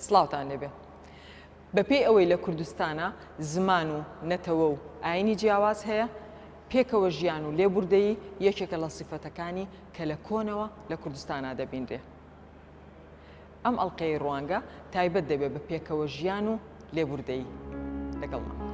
سڵاوتان لێبێ. بەپێی ئەوەی لە کوردستانە زمان و نەتەوە و ئاینی جیاواز هەیە، پێکەوە ژیان و لێبوردەیی یەکێکە لە سیفەتەکانی کە لە کۆنەوە لە کوردستانە دەبینرێ. ئەم ئەڵلقەی ڕوانگە تایبەت دەبێت بە پێکەوە ژیان و لێبوردەیی. لەگەڵمان.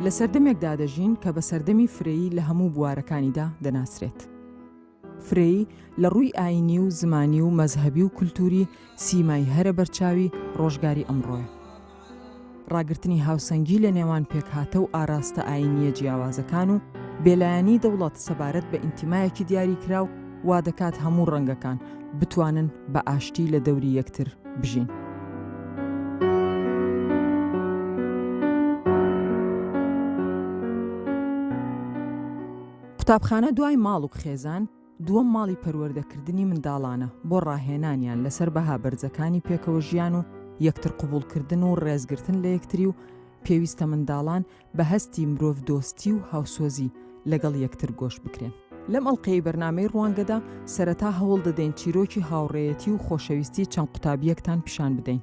لە سەردەمێکدا دەژین کە بە سەردەمی فرەیی لە هەموو بوارەکانیدا دەناسرێت. فرەیی لە ڕووی ئاینی و زمانی و مەزهەبی و کولتوری سیمای هەرە بەرچاوی ڕۆژگاری ئەمڕۆیە. ڕاگررتنی هاوسەنگی لە نێوان پێکهاتە و ئاراستە ئاینیە جیاوازەکان و بێلایەنی دەوڵەت سەبارەت بە ئینتیمایەکی دیاریکرا و وا دەکات هەموو ڕەنگەکان بتوانن بە ئاشتی لە دەوری یەکتر بژین. قوتابخانە دوای ماڵ و خێزان دووەم ماڵی پەروەردەکردنی منداڵانە بۆ ڕاهێنانیان لەسەر بەها بەرزەکانی پێکەوە ژیان و یەکتر قوبوڵکردن و ڕێزگرتن لە یەکتری و پێویستە منداڵان بە هەستی مرۆڤ دۆستی و هاوسۆزی لەگەڵ یەکتر گۆش بکرێن. لەم ئەڵلقەی بەرنامەی ڕوانگەدا سەرەتا هەوڵ دەدەین چیرۆکی هاوڕێیەتی و خۆشەویستی چەند قوتابیەکتان پیشان بدەین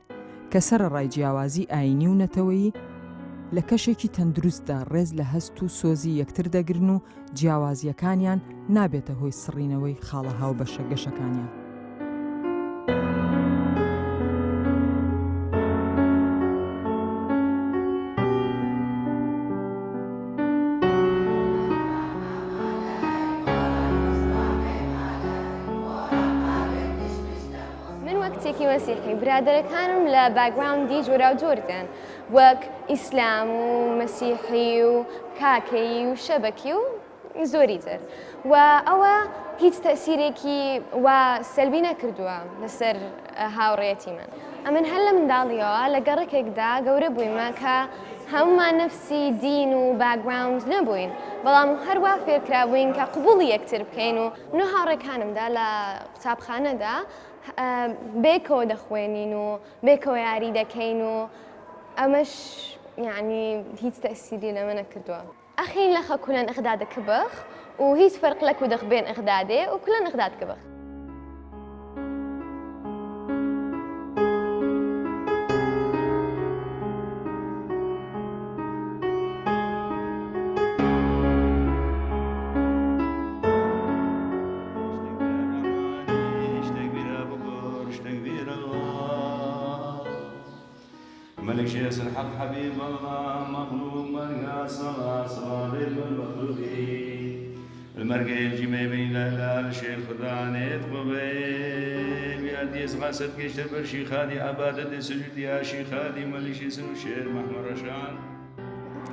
کە سەرەڕای جیاوازی ئاینی و نەتەوەیی لە کەشێکی تەندروستدا ڕێز لە هەست و سۆزی یەکتر دەگرن و جیاوازیەکانیان نابێتە هۆی سڕینەوەی خاڵە هاو بەشە گەشەکانیان. وەکتێکی مەسیحی برادەرەکانم لە باگراوندی جۆرا و جۆردن وەک ئیسلام و مەسیحی و کاکەی و شەبەکی و زۆری تر و ئەوە هیچ تەسیرێکی وا سەلبی نەکردووە لەسەر هاوڕێتی من. ئەمن هەر لە منداڵیەوە لە گەڕێکێکدا گەورە بوویمە کە هەمومان نەفسی دین و باگراوند نەبووین، بەڵام هەروە فێرکرابووین کە قبوڵی یەکتر بکەین و منو هاوڕێکانمدا لە قوتابخانەدا بێکەوە دەخوێنین و بێکەوە یاری دەکەین و ئەمەش یعنی هیچ تەسیری لەمە نەکردووە. ئەخین لەخە کولەن ئەغدادە کبخ و هیچ فەرق لە کودەخ بێن ئەغدادێ و کولەن ئەغداد کبخ. ملك شيس الحق حبيب الله مخلوق مرقى صلاة صلاة المخلوقين المرقى الجمع بين لا الشيخ خدانيت قبيل بيادي غاسد كيشتر برشي خادي عبادة سجود يا شيخ خادي ملك شيس الشيخ محمد رشان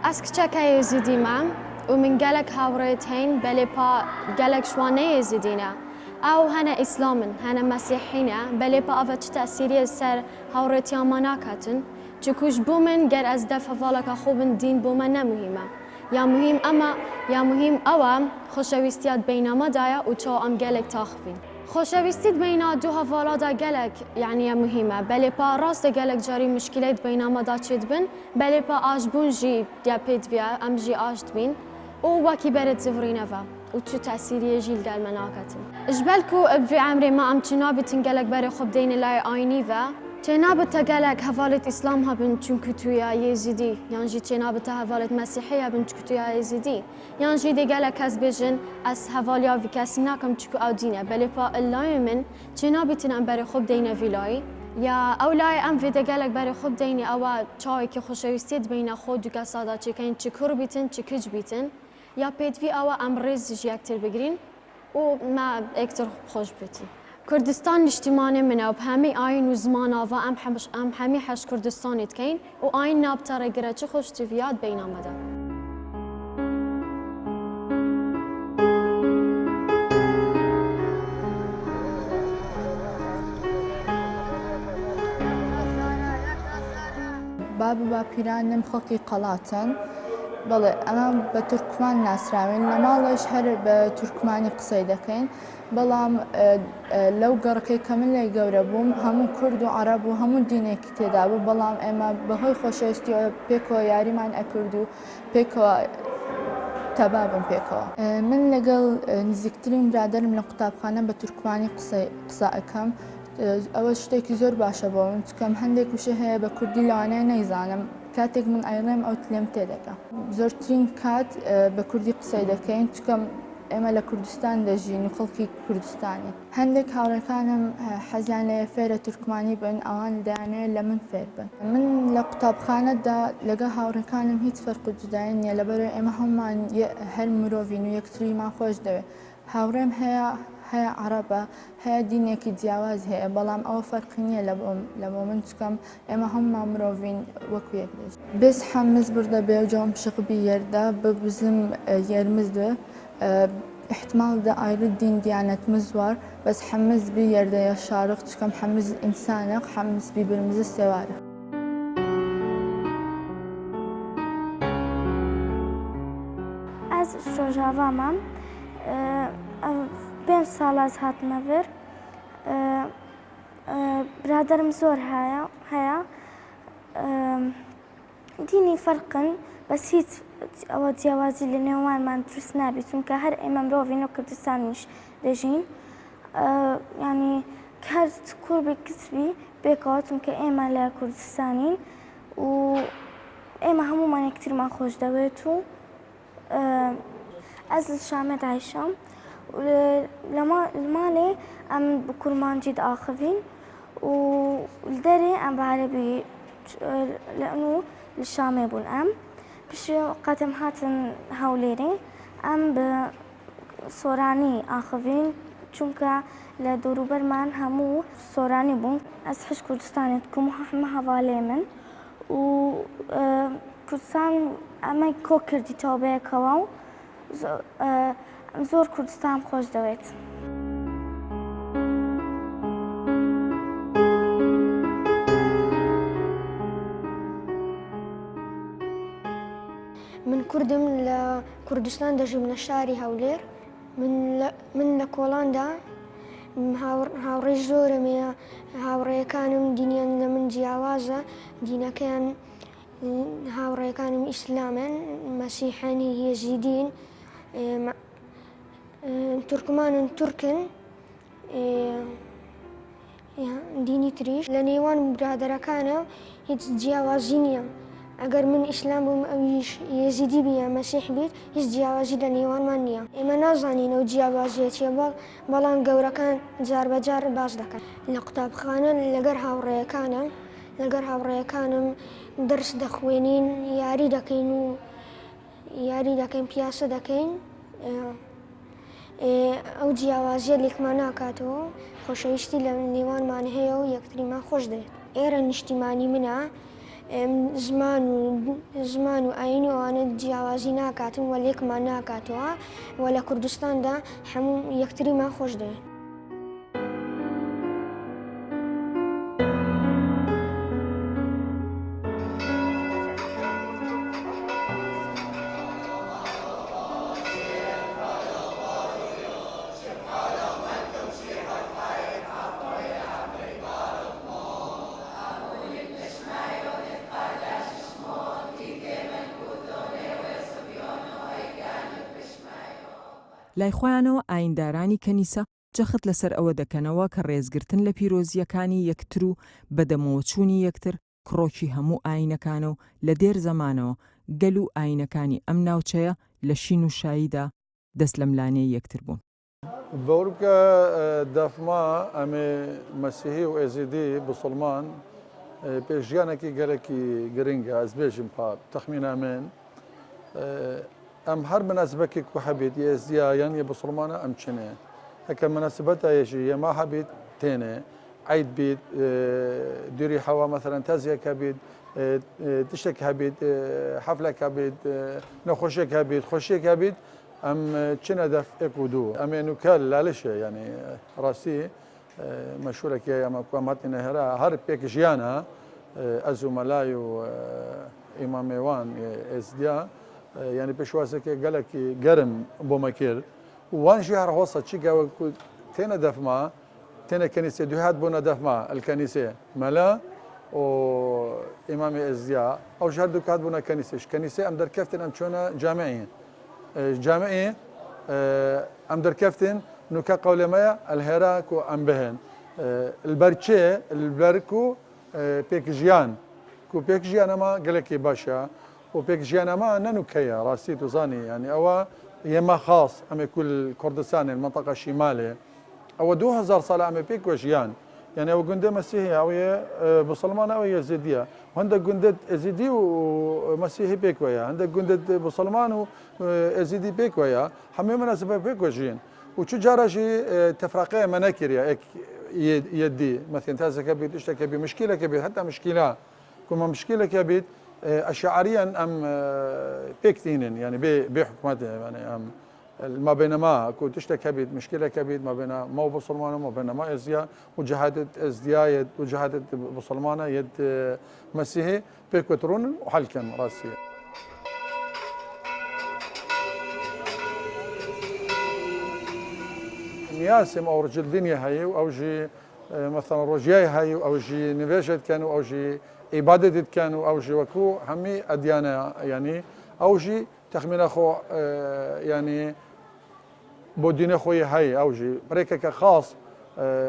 أسكتشاك يزيدي ما ومن قالك هاوريتين بليبا قالك شواني يزيدينا أو هنا إسلام هنا مسيحينا بليبا أفتش تأثيري سر هاوريتيان مناكاتن چکوش بومن گر از دفع والکا خوبن دین بومن نمهمه یا مهم اما یا مهم اوام خوشویستیات بین ما دایا و چا ام گلک تاخفین خوشویستیت بین دو حوالا دا گلک یعنی مهمه بله پا راست گلک جاری مشکلات بین ما دا چید بن بله پا آجبون جی یا پید ویا ام جی آجد بین و واکی برد زفرینه و تو تأثیری جیل گل مناکتن اجبالکو ابوی عمری ما ام چنابتن گلک بره خوب دین لای آینی و چنابت گلک حوالت اسلام هبن چونکه توی یزیدی یعنی چنابت حوالت مسیحی هبن چونکه توی یزیدی یعنی دی گلک از بجن از حوالیا وی کسی نکم چونکه او دینه بله پا الله من چنابتن بر خوب دینه ویلای یا اولای ام ویده گلک بر خوب دینه او چای که خوشویستید بین خود دو کسادا چکین چکر بیتن چکج بیتن یا پیدوی او ام ریز جیکتر بگرین و ما اکتر خوش بیتن کردستان اجتماعی من و همه آین و زمان و ام همه حش کردستانیت کین و آین نابتره گره چه خوش تیویات بین آمده. باب پیرانم خۆکی قەڵاتن بەڵێ ئەمە بە تورکمان ناسراوین لە ماڵش هەر بە تورکمانی قسەی دەکەین بەڵام لەو گەڕەکەی کە من لای گەورە بووم هەموو کورد و عەرەب و هەموو دینێکی تێدا بوو بەڵام ئێمە بەهۆی خۆشەویستی پێکەوە یاریمان ئەکرد و پێکەوە تەبا بووم پێکەوە من لەگەڵ نزیکترین برادرم لە قوتابخانە بە تورکمانی قسە ئەەکەم ئەوە شتێکی زۆر باشە بۆ من چکەم هەندێک وشە هەیە بە کوردی لەوانەیە نەیزانم کاتێک من ئایڕێم ئەو لێم تێدەکە زۆرترین کات بە کوردی قسەی دەکەین چکەم ئێمە لە کوردستان دەژین و خەڵکی کوردستانی هەندێک هاوڕێکانم حەزیان لە فێرە تورکمانی بن ئەوان دەیانەوێت لە من فێر بن من لە قوتابخانەدا لەگە هاوڕێکانم هیچ فەرق و جودایی نییە لەبەرەوەی ئێمە هەمومان هەر مرۆڤین و یەکتریمان خۆش دەوێت هاوڕێم هەیە عەرەبە هەیە دینێکی جیاواز هەیە بەڵام ئەوە فەرقی نییە لە بۆ من چکەم ئێمە هەمومان مرۆڤین وەکو یەک دەژین بێز حەمز بردە بێ و جۆم شقبی یەردا ببزم یەرمزدە احتمال دا ayrı din diyanetimiz var. Biz hemiz bir yerde yaşarıq. Çünkü hemiz insanıq, hemiz birbirimizi severik. Ez Rojava mam. 5 sal az hatma vir. Braderim zor haya. Dini farkın بس هیچ ئەوە جیاوازی لە نێوانمان دروست نابێت چونکە هەر ئێمە مرۆڤین و کوردستانیش دەژین ینی هەر کوردی کچبی بێکەوە چونکە ئێمە لە کوردستانین و ئێمە هەموومان یەکترمان خۆش دەوێت و ئەس لە شامێت عایشەم لە ماڵێ ئەم بە کورمانجی داخەوین و دەرێ ئەم بە عەرەبی لەنو لە شامێ بوون ئەم پشت قەتم هاتن هەولێرێ ئەم بە سۆرانی ئاخەوین چونکە لە دەوروبەرمان هەموو سۆرانی بوون ئەس حش کوردستانێت کوم هەمە هەواڵێ من و کوردستان ئەمە کۆ کردیتەوە بەیەکەوە و زۆر کوردستان خۆش دەوێت. من کوردم لە کوردستان دەژیم لە شاری هەولێر من لە کۆڵاندا هاوڕێی زۆرم هەیە هاوڕێیەکانم دینیان لە من جیاوازە دینەکەیان هاوڕێیەکانم ئیسلامن مەسیحانی یەزیدین تورکمانن تورکن دینی تریش لە نێوان برادەرەکانە هیچ جیاوازی نییە ئەگەر من ئیسلام بووم ئەویش یەزیدی بیە مەسیح بیت هیچ جیاوازی لە نێوانمان نییە ئێمە نازانین ئەو جیاوازیە چیە بەڵام گەورەکان جار بەجار باس دەکەن لە قوتابخانە لەگەر هاوڕێیەکانم دەرس دەخوێنین یاری دەکەین پیاسە دەکەین ئەو جیاوازیە لێکمان ناکاتەوە خۆشەویستی لە نێوانمان هەیە و یەکتریمان خۆش دەوێت ئێرە نیشتیمانی منە زمان و ئاینی ئەوانە جیاوازی ناکاتن و لێکمان ناکاتەوە و لە کوردستاندا هەموو یەکتریمان خۆش دەوێت. لای خۆیانەوە ئایندارانی کەنیسە جەخت لەسەر ئەوە دەکەنەوە کە ڕێزگرتن لە پیرۆزیەکانی یەکتر و بەدەمەوەچوونی یەکتر کڕۆکی هەموو ئاینەکانە و لە دێر زەمانەوە گەل و ئاینەکانی ئەم ناوچەیە لە شین و شاییدا دەست لە ملانەی یەکتر بوون. بەوروکە دەفما ئەمێ مەسیحی و ئێزیدی بسڵمان پێشیانێکی گەرەکی گرنگە ئەس بێژم تەخمینە من ئەم هەر مناسبەتێک و هەبێت ئێزیایان یە بسڵمانە ئەم چنێ ئەکە مناسبەتە یەژی ئێمە هەبێت تێنێ عید بیت دووری حەوا مەثەلەن تەزیەکە بیت تشتێک هەبێت حەفلەکە بیت نەخۆشیێک هەبێت خۆشیێک هەبێت ئەم چنە دەفێک و دوو ئەمێنوکە لالشە ینی ڕاستی مەشهورێکی ئەمە کوامەتی نەهێرا هەر پێک ژیانە ئەز و مەلای و ئیمامێوان ئێزدیا يعني بشواسك قالك قرم بومكير وان شهر هوصة تشيكا تينا دفما تينا كنيسة دوهات بونا دفما الكنيسة ملا و إمام إزياء أو شهر دوكات بونا كنيسة أم در كفتن أم شونا جامعية جامعية أم در كفتن نوكا قول ما الهراك وأم بهن البرشة البركو بيكجيان كو بيكجيان ما قالك باشا وبيكجيان ما ننوكيا راسي تزاني يعني أو يما خاص أم كل كردستان المنطقة الشمالية أو 2000 صلاة أم بيكوجيان يعني أو جندة مسيحية أو مسلمان أو يزيدية وعندك جندة يزيدي ومسيحي بيكويا عندك جندة مسلمان ويزيدي بيكويا حمي مناسبة بيكوجين وشو جرى شيء تفرقة مناكرية يدي مثلا تازا كبيت اشتكى بمشكلة كبيت حتى مشكلة كما مشكلة كبيت شعريا أم بيكتينين يعني بحكمته يعني أم ما بين ما كنت تشتكي كبيت مشكلة كبيت ما بين ما بسلمان وما بين ما إزياء وجهادة إزدياء وجهادة بسلمانة يد مسيحي بيكوترون وحلكن راسية نياسم أو رجل دنيا هاي أو جي مثلا رجاي هاي أو جي نفاجت كانوا أو جي عبادة كانوا أو جي وكو همي أديانة يعني أو جي تخمين أخو يعني بودين أخوي هاي أو جي بريكك خاص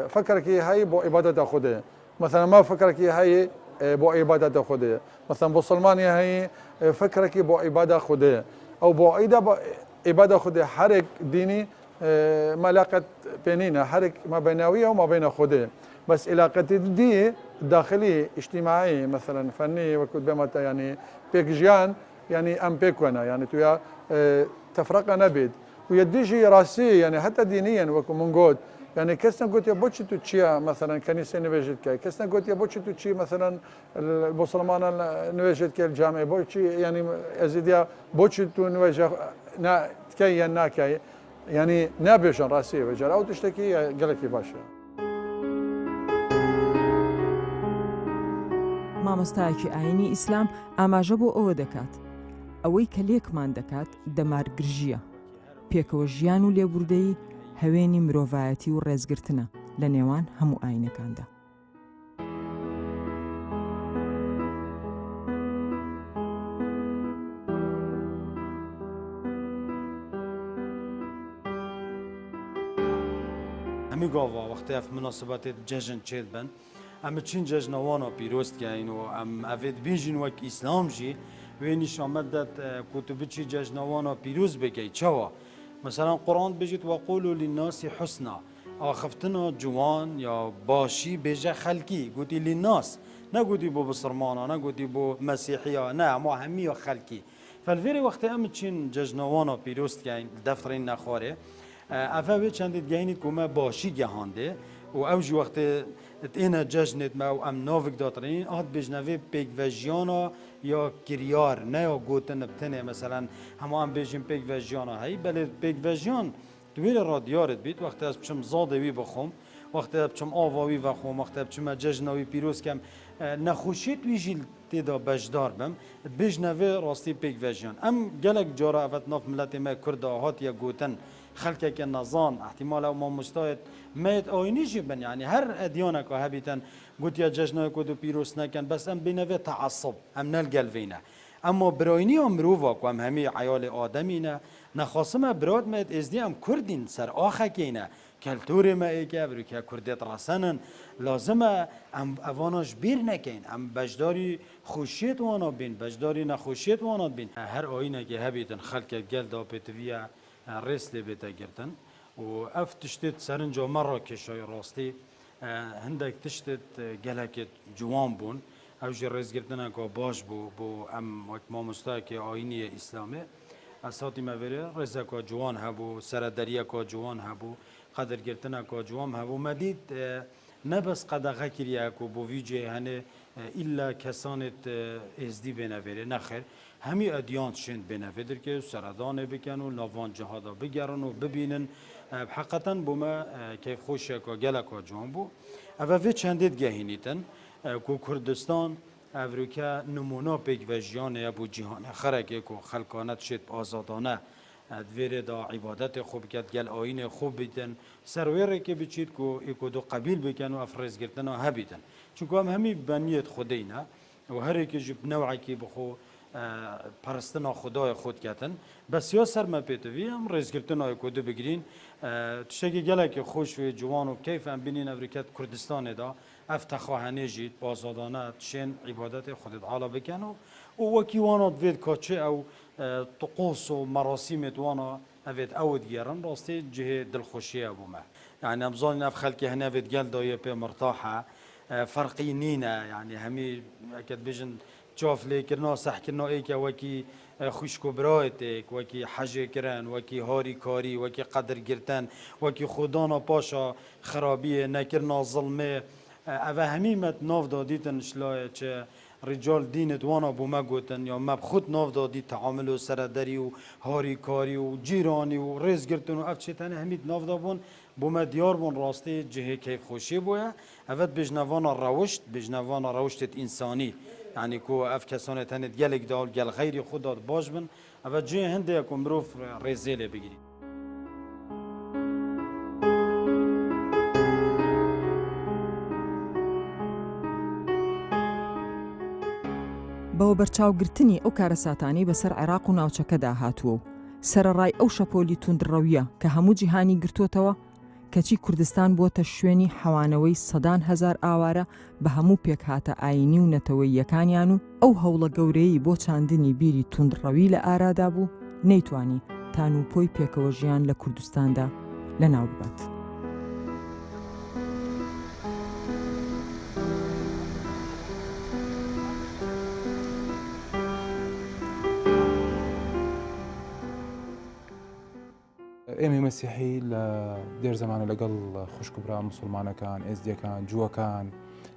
فكرك هاي بو عبادة خده مثلا ما فكرك هاي بو عبادة خده مثلا بسلمانية هاي فكرك بو عبادة خده أو بو عبادة خده حرك ديني ملاقة بيننا حرك ما بينوية وما بين خده بس علاقة دي داخلي اجتماعي مثلا فني وكنت بمتا يعني بيكجيان يعني ام بيكونا يعني تويا تفرقة نبيد ويديجي راسي يعني حتى دينيا وكو منقود يعني كسنا قلت يا بوتش تشيا مثلا كنيسة نواجد كاي كسنا قلت يا بوتش تشي مثلا البسلمان نواجد كاي الجامع بوتش يعني ازيديا بوتش تو نواجه نا تكاي نا كاي يعني نابيشن راسي وجر او تشتكي قالك باشا مامۆستایەکی ئاینی ئیسلام ئاماژە بۆ ئەوە دەکات ئەوەی کە لێکمان دەکات دەمارگرژیە پێکەوە ژیان و لێبوردەیی هەوێنی مرۆڤایەتی و ڕێزگرتنە لە نێوان هەموو ئاینەکاندا همی گاوا وقتی اف مناسبات جشن چید بن ام چین جشن وانا پیروست کردین و ام افید بیجین وک اسلام جی وینیش آمدت کتب چی جشن وانا پیروز بکی چوا مثلا قرآن بجید وقولوا للناس حسنا آخفتنا جوان یا باشی بجه خلکی گوتی للناس نگوتی بو بسرمانا نگوتی بو مسیحیا نه ما همی خلکی فالفيري وقتی ام چین جشن وانا پیروست کردین دفترین نخواره افاوی چندید گینید که ما باشی گهانده و اوجی وقت اینا جشنت ما و ام نوفک داترین آد بجنوی پیک وجیانا یا کریار نه یا گوتن بتنه مثلا همه هم بجیم پیک وجیانا هایی بله پیک وجیان دویل را دیارت بید وقتی از بچم زادوی بخوم وقتی از بچم آواوی بخوم وقتی از بچم جشنوی پیروز کم نخوشید ویجیل تیدا بجدار بم بجنوی راستی پیک وجیان ام گلک جارا افت ناف ملت ما کرد هات یا گوتن خلقك النظام احتمال او ما مستعد ميت اوينيجي بن يعني هر اديانك هبيتن قلت يا جشنا كودو بيروس نكن بس ام بينه تعصب ام نلقى فينا اما برايني امروفك وام همي عيال ادمينا نخاصمه براد ميت ازدي ام كردين سر اخكينا كالتوري ما ايكا بروكا كرديت راسنن لازم ام اواناش بير نكين ام بجداري خوشيت وانا بين بجداري نخوشيت وانا بين هر اوينه که هبيتن خلقك گل دا بتويا رست بيتا گرتن و اف تشتت سرنجا مراکش های راستی هندک تشتت گلک جوان بون او جی رز گرتن که باش بو ام وقت ما مستاک آینی اسلامی اساتی موره رز که جوان هبو سردریه که جوان هبو قدر گرتن که جوان هبو مدید نبس قدغه کریه که بو ویجه هنه الا کسانت ازدی بنویره نخیر همی ادیان شند بنفیدر که سردان بکن و نوان جهادا بگرن و ببینن حقیقتا بوما کیف خوشه که گله که جوان بو اوه چندید گهینیتن که کردستان ئەڤریکا نمونۆ پێک بە ژیانەیە بۆ جیهانە خەرێکێک و خەلکانە شێت ئازادانە دوێرێدا عیبادەتی خۆ بکات گەل ئاینێ خۆ بیتن سەروێڕێکی بچیت و ئیکۆدو قەبیل بکەن و ئەفرێزگرتنەوە هەبیتن چونکە ئەم هەمی بەنیەت خودینە و هەرێکیژی بنەوعێکی بخۆ پەرستنا خدای خۆت کەتن بە سیا سەرمە پێتەوی ئەم ڕێزگرتنەوەی کۆدو بگرین تشتێکی گەلێکی خۆش وێ جوان و کەیف ئەم بینین ئەڤریکەت کوردستانێدا ئەف تەخواهەنێژیت بازادانە تشێن عیبادەتی خودت عالا بکەن و وەکی وانە دوێت کاچێ ئەو طقوس و مەراسیمێت وانە ئەوێت ئەوت گێڕن ڕاستی جهێ دڵخۆشیە بوومە یعنی ئەمزانین ئەف خەلکی هەنەوێت گەلدایە پێ مرتاحە فەرقی نینە یعنی هەمی ئەکەت بژن چاف لێکردنەوە سەحکردنەوەیکە وەکی خوشک و برایەتێک وەکی حەجێکردن وەکی هاری کاری وەکی قەدرگرتن وەکی خوددانە پاشە خراپیە نەکردنا زڵمێ ئەوە هەمیمەت ناودا دیتن شلایە چه ڕیجال دینت وانە بوومە گوتن یا مەب خود ناودا دی تەعامل و سەرەدەری و هاری کاری و جیرانی و ڕێزگرتن و ئەف چێتەنە هەمیت ناودا بوون بوومە دیار بوون ڕاستی جهێ کەیفخۆشی بووە ئەوەت بژنەوانە ڕەوشت بژنەوانە ڕەوشتت ئینسانی یعنی کو ئەف کەسانێت هەنێت گەلێک داول گەل غەیری خودات باش بن ئەوە جێ هەندێک و مرۆڤ ڕێزێ لێ بگیری بەوە بەرچاوگرتنی ئەو کارە ساتانی بەسەر عێراق و ناوچەکەدا هاتووە و سەرەڕای ئەو شەپۆلی توندڕەویە کە هەموو جیهانی گرتوتەوە کەچی کوردستان بووەتە شوێنی حەوانەوەی سەدان هەزار ئاوارە بە هەموو پێکهاتە ئاینی و نەتەوەییەکانیان و ئەو هەوڵە گەورەی بۆ چاندنی بیری توندڕەوی لە ئارادا بوو نەیتوانی تانوپۆی پێکەوە ژیان لە کوردستاندا لەناو ببات. ئێمە مەسیحی لە دێر زمانە لەگەڵ خوشکبرا مسلمانەکان ئێزدیەکان جووەکان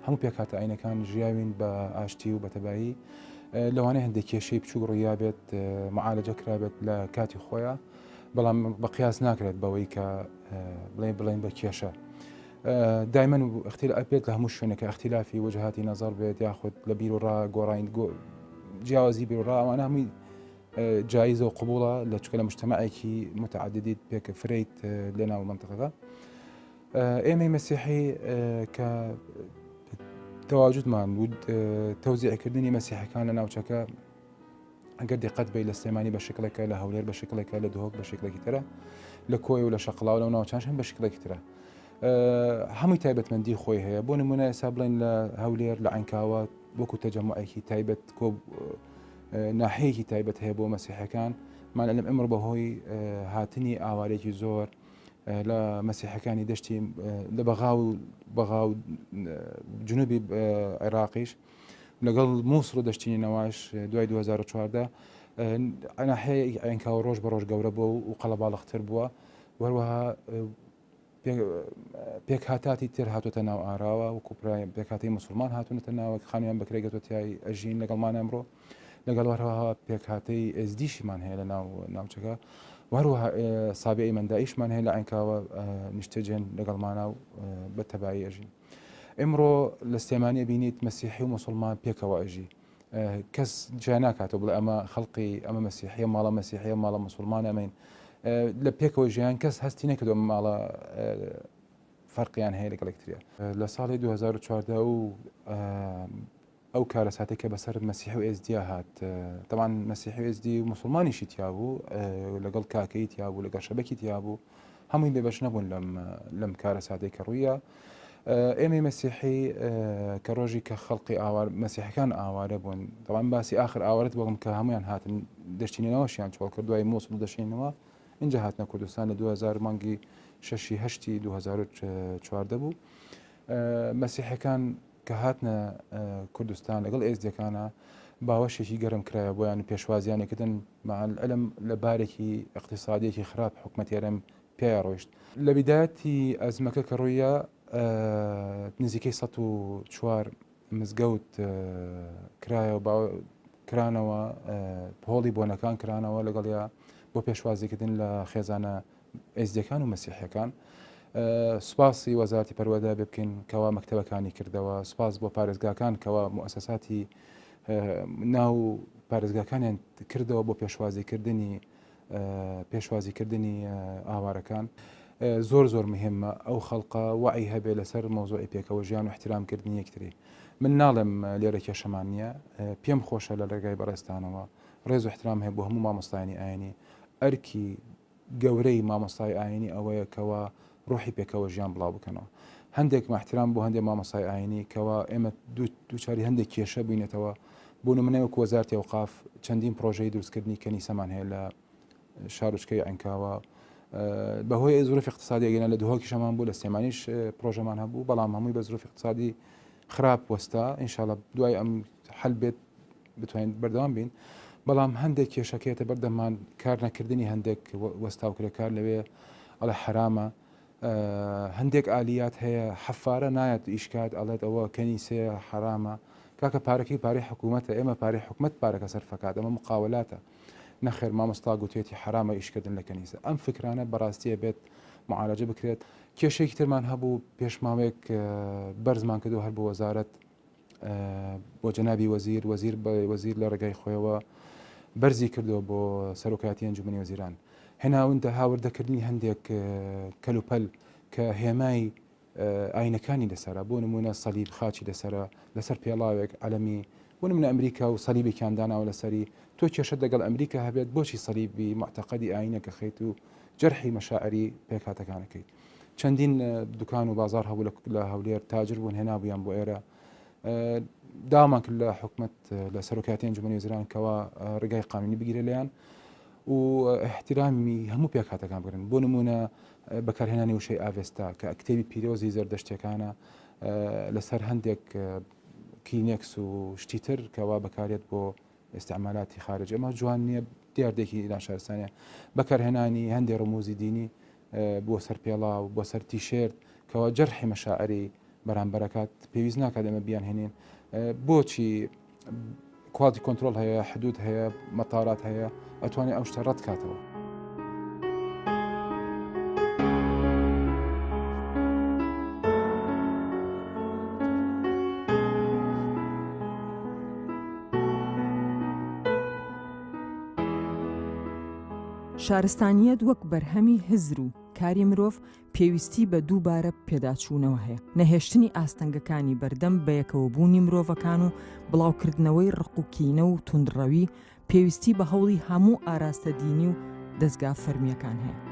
هەموو پێکاتە ئاینەکان ژیاوین بە ئاشتی و بەتەبایی لەوانەیە هەندێک کێشەی بچوو ڕوویا بێت معالەجە کرابێت لە کاتی خۆیان بەڵام بە قیاس ناکرێت بەوەی کە بڵێن بە کێشە دایمەن ئەبێت لە هەموو شوێنەکە اختلافی وجهاتی نەزەر بێت یاخود لە بیر و ڕا گۆڕین جیاوازی بیر و ڕا ئەوانە هەمووی جایزە و قبوڵە لە چکە لە مجتەمەعێکی متعددیت پێک فرەیت لە ناو منطقەکە ئێمەی مەسیحی کە تەواجودمان بود تەوزیعکردنی مەسیحەکان لە ناوچەکە ئەگەر دقت بێت لە سلێمانی بە شکلێکە لە هەولێر بە شکلێکە لە دهۆک بە شکلێکی ترە لە کۆی و لە شەقڵاو لەو ناوچانش هەم بە شکلێکی ترە هەمووی تایبەتمەندی خۆی هەیە بۆ نمونە ئێستا بڵێن لە هەولێر لە عینکاوە وەکو تەجەموعێکی تایبەت کۆ ناحەیەکی تایبەت هەیە بۆ مەسیحەکان مان لەم ئەمڕ بەهۆی هاتنی ئاوارێکی زۆر لە مەسیحەکانی دەشتی لە بەغا و جنوبی عێراقیش لەگەڵ مووسڵ و دەشتینی نەواش دوای 2014 ناحەیە عینکاوە ڕۆژ بە ڕۆژ گەورە بووە و قەڵەباڵغتر بووە وەروەها پێکهاتاتی تر هاتوۆتە ناو ئاراوە و کوپرای پێکهاتی مسلمان هاتوونەتە ناوە خانویان بەکرێگەتۆتیای ئەژین لەگەڵمان ئەمڕۆ لەگەڵ وەرەوە پێکهاتەی ئێزدیشیمان هەیە لە ناوچەکە وەروەها سابەی مەندائیشمان هەیە لە عینکاوە نیشتەجێن لەگەڵمانە و بە تەبایی ئەژین ئێمڕۆ لە سلێمانی بینیت مەسیحی و مسلمان پێکەوە ئەژی کەس جیا ناکاتەوە بڵێ ئەمە خەڵقی ئەمە مەسیحیە ماڵە مەسیحیە ماڵە مسلمان ئەمەین لە پێکەوە ژیان کەس هەستی نەکردو ماڵە فەرقیان هەیە لەگەڵێکترە لە ساڵی 2014 و ئەو کارە ساتێک کە بەسەر مەسیحی و ئێزدیا هات تەمان مەسیحی و ئێزدی و مسلمانیشی تیا بوو لەگەڵ کاکەی تیا بوو لەگەڵ شەبەکی تیا بوو هەمووی بێبەش نەبوون لەم کارە ساتێک کە ڕوویە ئێمەی مەسیحی کە ڕۆژی کە خەڵقی ئاوار مەسیحەکان ئاوارە بوون تەمان باسی ئاخر ئاوارەت بۆم کە هەمویان هاتن دەشتینەوەشیان چۆڵ کرد دوای مووسڵ دەشینەوە اینجا هاتنە کوردستان لە 2000 مانگی 6 2014 بوو مەسیحەکان کە هاتنە کوردستان لەگەڵ ئێزدەکانە باوەشێکی گەرم کرایە بۆیان پێشوازیانێکردن مەعەلم لە بارێکی اقتصادیەکی خراپ حکومەتێرەم پێیا ڕۆیشت لە بیدایەتی ئەزمەکە کە ڕوویە نزیکەی 104 مزگەوت کرانەوە پۆڵی بۆنەکان کرانەوە لەگەڵیا بۆ پێشوازیکردن لە خێزانە ئێزدەکان و مەسیحەکان سوپاسی وەزارەتی پەروەردە بکەین کەوا مەکتەبەکانی کردەوە سوپاس بۆ پارێزگاکان کەوا مؤسساتی ناو پارێزگاکانیان کردەوە بۆ پێشوازیکردنی ئاوارەکان زۆر مهمە ئەو خەڵقە وعی هەبێ لەسەر مۆزۆی پێکەوە ژیان و احترامکردنی یەکتری من ناڵێم لێرە کێشەمان نییە پێم خۆشە لە لەرگای بەڕێستانەوە ڕێز و احترام هەیە بۆ هەموو مامۆستایانی ئاینی ئەرکی گەورەی مامۆستای ئاینی ئەوەیە کەوە ڕۆحی پێکەوە ژیان بڵاو بکەنەوە هەندێک احترام بۆ هەندێک مامۆستای ئاینی کەوە ئێمە دووچاری هەندێک کێشە بووینێتەوە بۆ نمونەوە وەزارەتی ئەوقاف چەندین پرۆژەی دروستکردنی کەنیسەمان هەیە لە شارۆچکەی ئەنکاوە بەهۆی زۆرف اقتصادی گەنە لە دوهۆکی شەمان بوو لە سێمانیش پرۆژەمان هەبوو بەڵام هەمووی بە زۆرف اقتصادی خراپ وەستا ئینشاڵە دوای ئەم حل بێت بتوانین بەردەوام بین بەڵام هەندێک کێشەکەیتە بەردەمان کار نەکردنی هەندێک وەستاوکرێکار لەوێ ئەڵێ حرامە هەندێک ئالیات هەیە حەفارە نایەت ئیشکات ئەڵێت ئەوە کەنیسێ حرامە کاکە پارەکەی پارەی حکوومەتە ئێمە پارەی حکومەت پارەکە سەرفەکات ئەمە مقاولاتە نەخێر مامۆستا گوتێتی حرامە ئیشکردن لە کەنیسە ئەم فکرانە بەڕاستیە بێت معالەجە بکرێت کێشەیەکی ترمان هەبوو پێشماوەیەک بەرزمان کردو هەر بۆ وەزارەت بۆ جەنابی وەزیر لە ڕێگای خۆیەوە بەرزی کردو بۆ سەرۆکاتی ئەنجومەنی وەزیران هێناونتە هاوردەکردنی هەندێک کەلوپەل کە هێمای ئاینەکانی لەسرە بۆ نمونە سەلیب خاچی لەسەر پێڵاوێک عەلەمی بۆ نمونە ئەمریکا و سەلیبێکیان داناوە لەسەری تۆ کێشە دەگەڵ ئەمریکا هەبێت بۆچی سەلیبی معتەقەدی ئاینەکە خەیت و جەرحی مەشاعری پێکهاتەکانەکەیت چەندین دوکان و بازار هەبوو لە هەولێر تاجر بوون هێنابوویان بۆ ئێرە داوامان کرد لە حکومەت لە سەرۆکاتی ئەنجومەنی وەزیران کەوا ڕێگای قانونی بگیرە لەیان و احترامی هەموو پێکهاتەکان بگرن بۆ نمونە بەکارهێنانی وشەی ئاڤێستا کە کتێبی پیرۆزی زەردەشتەکانە لەسەر هەندێک کلینێکس و شتی تر کەوا بەکارێت بۆ ئێستعمالاتی خارج ئەمە جوان نییە دیاردێکی ناشارستانە بەکارهێنانی هەندێک ڕموزی دینی بۆ سەر پێڵا و بۆ سەر تیشێرت کەوا جەرحی مەشاعری بەرامبەرەکات پێویست ناکات ئەمە بیان هێنین بۆچی کواڵیتی کۆنترۆل هەیە حدود هەیە مەتارات هەیە ئەتوانێت ئەو شتە ڕەت کاتەوە شارستانیەت وەک بەرهەمی هزر و کاری مرۆڤ پێویستی بە دووبارە پێداچوونەوە هەیە نەهێشتنی ئاستەنگەکانی بەردەم بە یەکەوەبوونی مرۆڤەکان و بڵاوکردنەوەی ڕقوکینە و توندڕەوی پێویستی بە هەوڵی هەموو ئاراستە دینی و دەستگا فەرمیەکان هەیە